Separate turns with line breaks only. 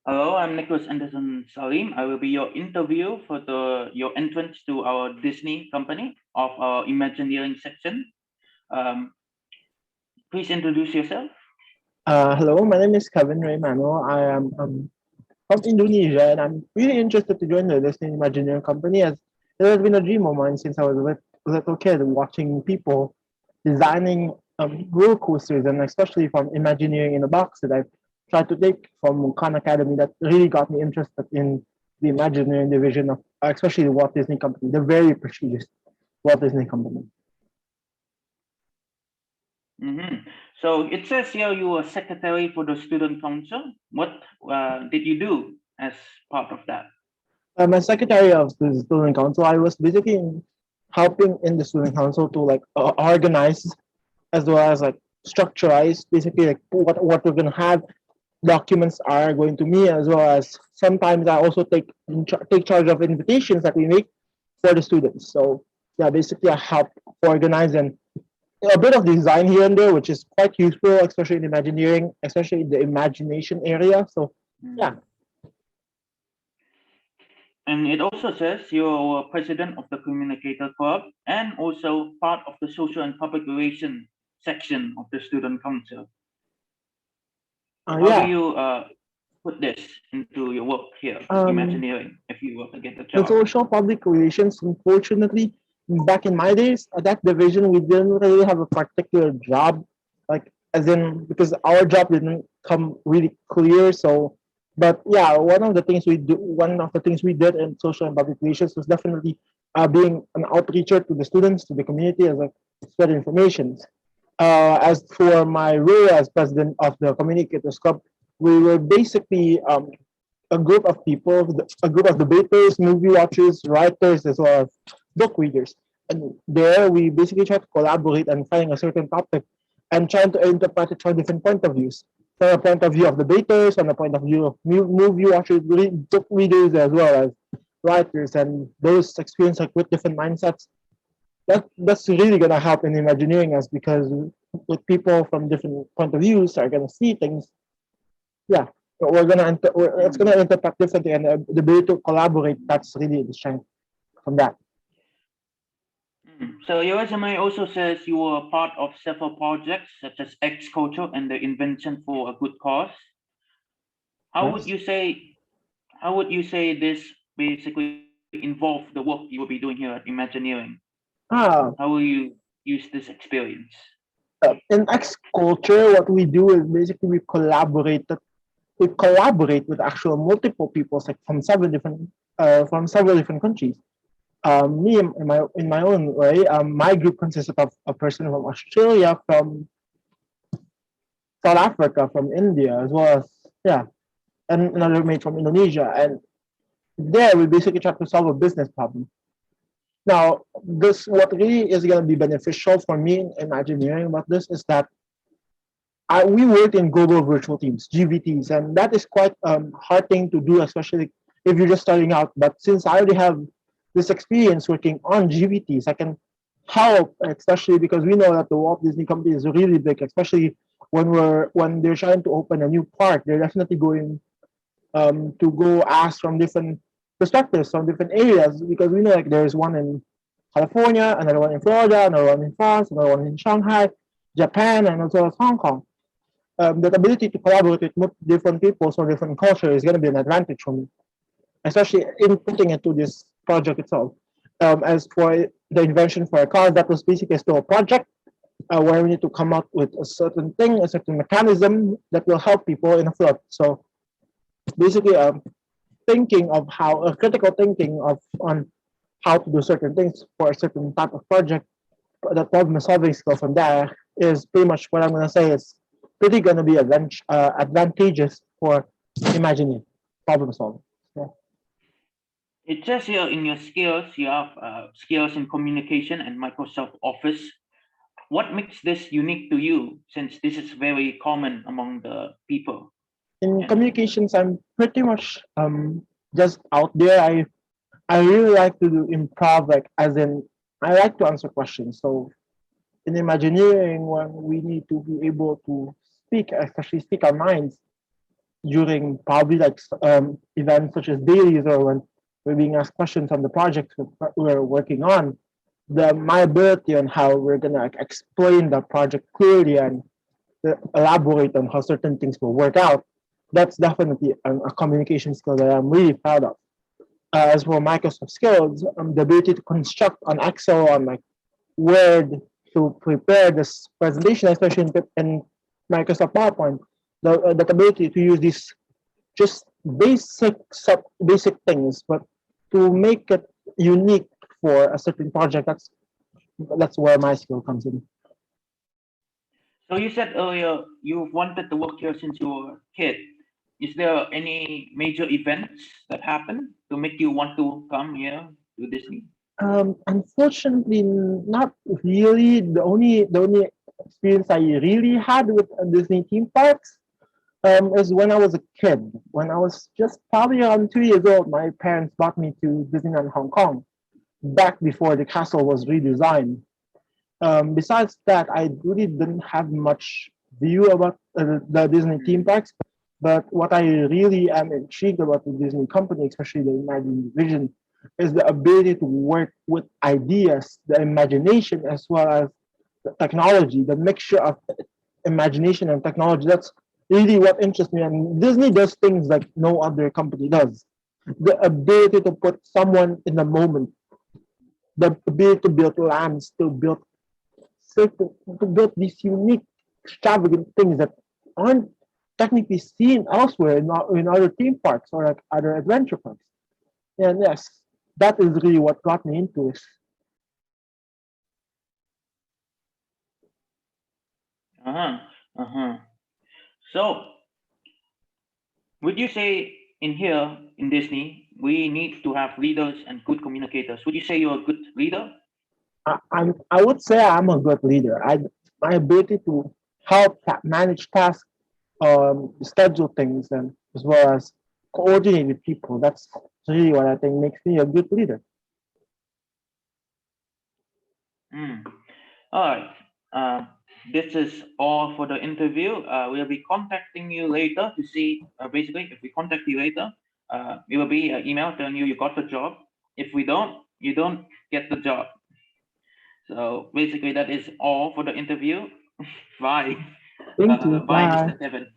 Hello, I'm Nicholas Anderson Salim. I will be your interview for your entrance to our Disney company of our Imagineering section. Um, Please introduce yourself.
Hello, my name is Kevin Raymano. I am from Indonesia and I'm really interested to join the Disney Imagineering company as it has been a dream of mine since I was a little kid watching people designing roller coasters and especially from Imagineering in a box that I've tried to take from Khan Academy that really got me interested in the Imagineering division of especially the Walt Disney Company, the very prestigious Walt Disney Company.
hmm So it says here you were secretary for the student council. What did you do as part of that?
I'm a secretary of the student council. I was basically helping in the student council to like organize as well as like structureize basically like what we're gonna have. Documents are going to me as well as sometimes I also take charge of invitations that we make for the students. So yeah, basically I help organize and a bit of design here and there, which is quite useful, especially in Imagineering, especially in the imagination area. So yeah.
Mhm. And it also says you're president of the Communicator Club and also part of the social and public relations section of the student council. How do
Yeah.
you put this into your work here at
Um,
Imagineering if you were to get a
The
job?
social public relations, unfortunately, back in my days, at that division, we didn't really have a particular job, like as in because our job didn't come really clear. So, but yeah, one of the things we did in social and public relations was definitely being an outreacher to the students, to the community, as like spread information. As for my role as president of the Communicators Club, we were basically a group of people, a group of debaters, movie watchers, writers, as well as book readers. And there we basically try to collaborate and find a certain topic and trying to interpret it from different point of views. From the point of view of debaters, from the point of view of movie watchers, book readers, as well as writers, and those experience like with different mindsets. That's really gonna help in Imagineering us because with people from different point of views are gonna see things. Yeah, it's gonna
Mm,
interpret differently, and the ability to collaborate. That's really the strength from that.
So your resume also says you were part of several projects such as X Culture and the Invention for a Good Cause. How would
Yes.
you say how would you say this basically involve the work you will be doing here at Imagineering?
Ah,
How will you use this experience?
in X culture, what we do is basically we collaborate with actual multiple peoples like from several different countries. Me in my own way, my group consisted of a person from Australia, from South Africa, from India, as well as yeah, and another mate from Indonesia. And there we basically try to solve a business problem. Now, this what really is going to be beneficial for me in Imagineering about this is that we work in global virtual teams, GVTs, and that is quite hard thing to do, especially if you're just starting out. But since I already have this experience working on GVTs, I can help, especially because we know that the Walt Disney Company is really big, especially when they're trying to open a new park. They're definitely going to go ask from different perspectives, from different areas, because we know like there's one in California, another one in Florida, another one in France, another one in Shanghai, Japan, and as well as Hong Kong. That ability to collaborate with different peoples or different cultures is going to be an advantage for me, especially in putting into this project itself. As for the invention for a car, that was basically still a project where we need to come up with a certain thing, a certain mechanism that will help people in a flood. So basically, thinking of how a critical thinking of on how to do certain things for a certain type of project, the problem solving skill from there is pretty much what I'm going to say is pretty going to be advantageous for imagining problem solving. Yeah.
It says here in your skills, you have skills in communication and Microsoft Office. What makes this unique to you since this is very common among the people?
In
And
communications, I'm pretty much just out there. I really like to do improv, like as in I like to answer questions. So in Imagineering, when we need to be able to speak, especially speak our minds, during probably like events such as dailies or when we're being asked questions on the projects we're working on, my ability on how we're gonna like, explain the project clearly and elaborate on how certain things will work out, that's definitely a communication skill that I'm really proud of. As for Microsoft skills, the ability to construct on Excel, on like Word, to prepare this presentation, especially in Microsoft PowerPoint, the ability to use these just basic things, but to make it unique for a certain project, that's where my skill comes in.
So you said earlier you've wanted to work here since you were a kid. Is there any major events that happen to make you want to come here to Disney?
Unfortunately, not really. The only experience I really had with Disney theme parks is when I was a kid. When I was just probably around 2 years old, my parents brought me to Disneyland Hong Kong back before the castle was redesigned. Besides that, I really didn't have much view about the Disney theme parks. But what I really am intrigued about the Disney company, especially the Imagineering Vision, is the ability to work with ideas, the imagination, as well as the technology, the mixture of imagination and technology. That's really what interests me. And Disney does things like no other company does. The ability to put someone in the moment, the ability to build lands, to build these unique, extravagant things that aren't technically seen elsewhere in other theme parks or like other adventure parks. And yes, that is really what got me into this.
Uh-huh. Uh-huh. So would you say in here in Disney, we need to have leaders and good communicators? Would you say you're a good leader?
I would say I'm a good leader. My ability to help manage tasks, schedule things, and as well as coordinate with people. That's really what I think makes me a good leader.
Mm. All right. This is all for the interview. We'll be contacting you later to see, basically, if we contact you later, it will be an email telling you got the job. If we don't, you don't get the job. So basically, that is all for the interview. Bye.
Thank you.
Bye,
Bye.
Mr. Kevin.